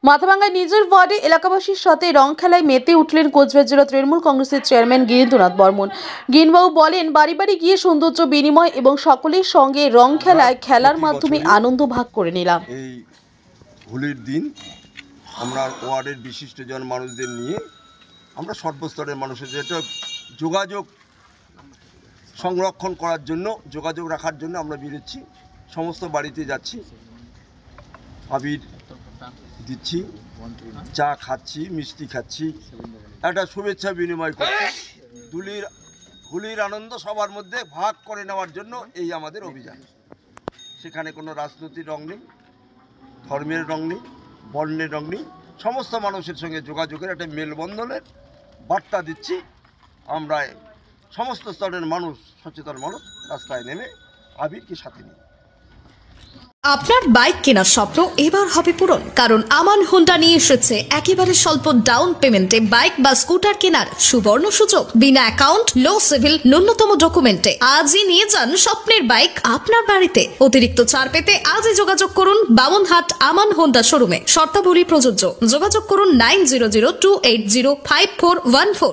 মাথাভাঙ্গায় নিজের ওয়ার্ডে এলাকাবাসীর সাথে রং খেলায় মেতে উঠলেন কোচবিহার জেলা তৃণমূল কংগ্রেসের চেয়ারম্যান গিরীন্দ্রনাথ বর্মন। গিনবাবু বলেন, বাড়ি বাড়ি গিয়ে সৌন্দর্য বিনিময় এবং সকলের সঙ্গে রং খেলার মাধ্যমে আনন্দ ভাগ করে নিলাম। এই হোলির দিন আমরা ওয়ার্ডের বিশিষ্টজন মানুষদের নিয়ে আমরা সর্বস্তরের মানুষের যেটা যোগাযোগ সংরক্ষণ করার জন্য, যোগাযোগ রাখার জন্য আমরা বেরোচ্ছি, সমস্ত বাড়িতে যাচ্ছি, আবির দিচ্ছি, চা খাচ্ছি, মিষ্টি খাচ্ছি, একটা শুভেচ্ছা বিনিময় করছি। হোলির আনন্দ সবার মধ্যে ভাগ করে নেওয়ার জন্য এই আমাদের অভিযান। সেখানে কোনো রাজনৈতিক রং নেই, ধর্মের রং নেই, বর্ণের রং নেই, সমস্ত মানুষের সঙ্গে যোগাযোগের একটা মেলবন্ধনের বার্তা দিচ্ছি। আমরা সমস্ত স্তরের মানুষ, সচেতন মানুষ রাস্তায় নেমে আবিরকে সাথে নিই। আপনার বাইক কেনার স্বপ্ন এবার হবে পূরণ, কারণ আমান হোন্ডা নিয়ে এসেছে একেবারে স্বল্প ডাউন পেমেন্টে বাইক বা স্কুটার কেনার সুবর্ণ সুযোগ। বিনা অ্যাকাউন্ট, লো সিভিল, ন্যূনতম ডকুমেন্টে আজই নিয়ে যান স্বপ্নের বাইক আপনার বাড়িতে। অতিরিক্ত ছাড় পেতে আজই যোগাযোগ করুন বামনহাট আমান হোন্ডা শোরুমে। শর্তাবলী প্রযোজ্য। যোগাযোগ করুন 9002805414।